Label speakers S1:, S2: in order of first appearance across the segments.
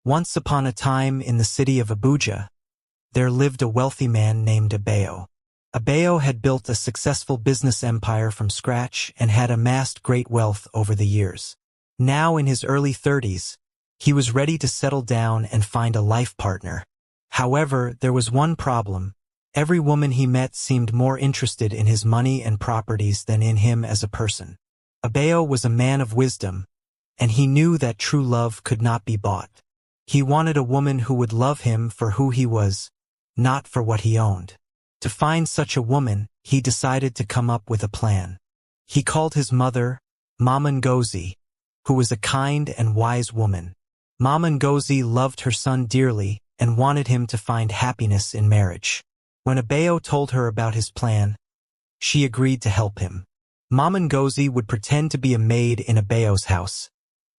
S1: Once upon a time in the city of Abuja, there lived a wealthy man named Abayo. Abayo had built a successful business empire from scratch and had amassed great wealth over the years. Now in his early 30s, he was ready to settle down and find a life partner. However, there was one problem. Every woman he met seemed more interested in his money and properties than in him as a person. Abayo was a man of wisdom, and he knew that true love could not be bought. He wanted a woman who would love him for who he was, not for what he owned. To find such a woman, he decided to come up with a plan. He called his mother, Mama Ngozi, who was a kind and wise woman. Mama Ngozi loved her son dearly and wanted him to find happiness in marriage. When Abayo told her about his plan, she agreed to help him. Mama Ngozi would pretend to be a maid in Abayo's house,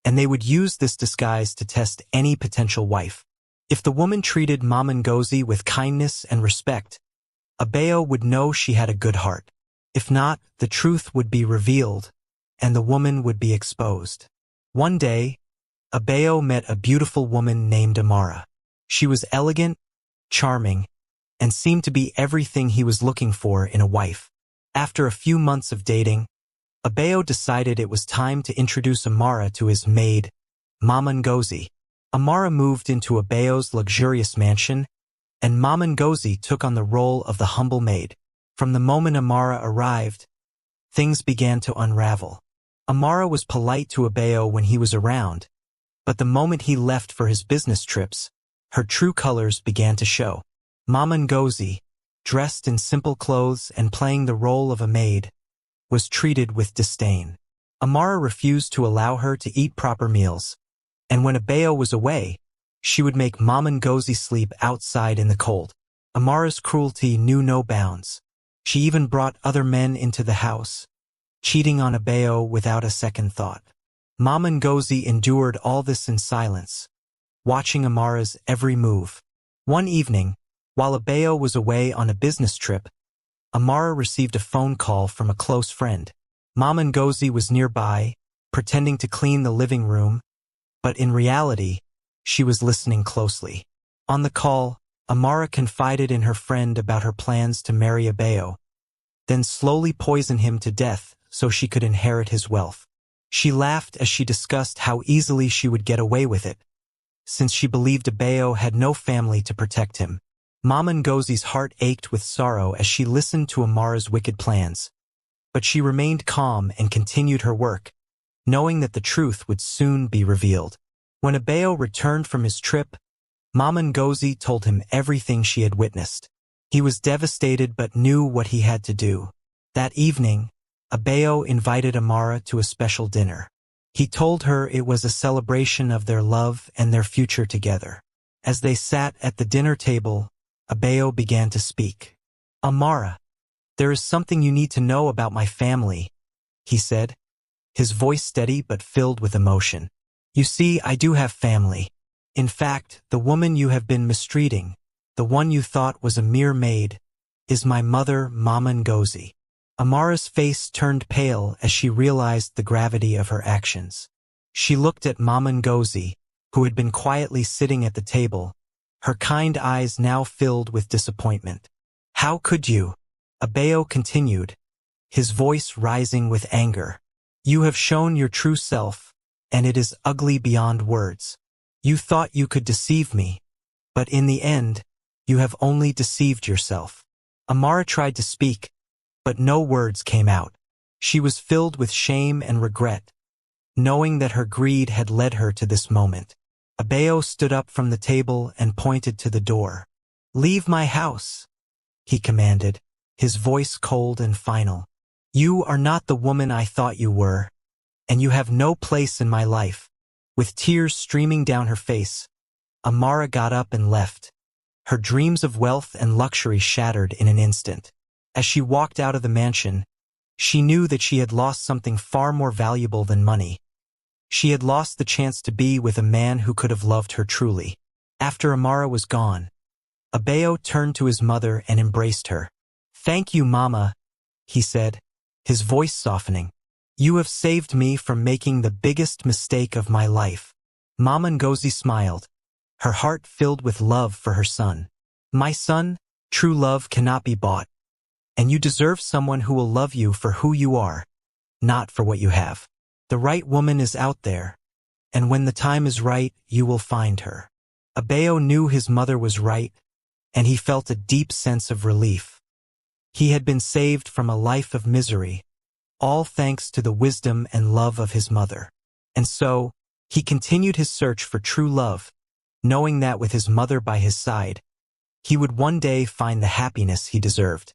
S1: and they would use this disguise to test any potential wife. If the woman treated Mama Ngozi with kindness and respect, Abayo would know she had a good heart. If not, the truth would be revealed, and the woman would be exposed. One day, Abayo met a beautiful woman named Amara. She was elegant, charming, and seemed to be everything he was looking for in a wife. After a few months of dating, Abayo decided it was time to introduce Amara to his maid, Mama Ngozi. Amara moved into Abayo's luxurious mansion, and Mama Ngozi took on the role of the humble maid. From the moment Amara arrived, things began to unravel. Amara was polite to Abayo when he was around, but the moment he left for his business trips, her true colors began to show. Mama Ngozi, dressed in simple clothes and playing the role of a maid, was treated with disdain. Amara refused to allow her to eat proper meals, and when Abayo was away, she would make Mama Ngozi sleep outside in the cold. Amara's cruelty knew no bounds. She even brought other men into the house, cheating on Abayo without a second thought. Mama Ngozi endured all this in silence, watching Amara's every move. One evening, while Abayo was away on a business trip, Amara received a phone call from a close friend. Mama Ngozi was nearby, pretending to clean the living room, but in reality, she was listening closely. On the call, Amara confided in her friend about her plans to marry Abayo, then slowly poison him to death so she could inherit his wealth. She laughed as she discussed how easily she would get away with it, since she believed Abayo had no family to protect him. Mama Ngozi's heart ached with sorrow as she listened to Amara's wicked plans, but she remained calm and continued her work, knowing that the truth would soon be revealed. When Abayo returned from his trip, Mama Ngozi told him everything she had witnessed. He was devastated but knew what he had to do. That evening, Abayo invited Amara to a special dinner. He told her it was a celebration of their love and their future together. As they sat at the dinner table, Abayo began to speak. "Amara, there is something you need to know about my family," he said, his voice steady but filled with emotion. "You see, I do have family. In fact, the woman you have been mistreating, the one you thought was a mere maid, is my mother, Mama Ngozi." Amara's face turned pale as she realized the gravity of her actions. She looked at Mama Ngozi, who had been quietly sitting at the table, her kind eyes now filled with disappointment. "How could you?" Abayo continued, his voice rising with anger. "You have shown your true self, and it is ugly beyond words. You thought you could deceive me, but in the end, you have only deceived yourself." Amara tried to speak, but no words came out. She was filled with shame and regret, knowing that her greed had led her to this moment. Abayo stood up from the table and pointed to the door. "Leave my house," he commanded, his voice cold and final. "You are not the woman I thought you were, and you have no place in my life." With tears streaming down her face, Amara got up and left, her dreams of wealth and luxury shattered in an instant. As she walked out of the mansion, she knew that she had lost something far more valuable than money. She had lost the chance to be with a man who could have loved her truly. After Amara was gone, Abayo turned to his mother and embraced her. "Thank you, Mama," he said, his voice softening. "You have saved me from making the biggest mistake of my life." Mama Ngozi smiled, her heart filled with love for her son. My son, true love cannot be bought, and you deserve someone who will love you for who you are, not for what you have. The right woman is out there, and when the time is right, you will find her. Abayo knew his mother was right, and he felt a deep sense of relief. He had been saved from a life of misery, all thanks to the wisdom and love of his mother. And so, he continued his search for true love, knowing that with his mother by his side, he would one day find the happiness he deserved.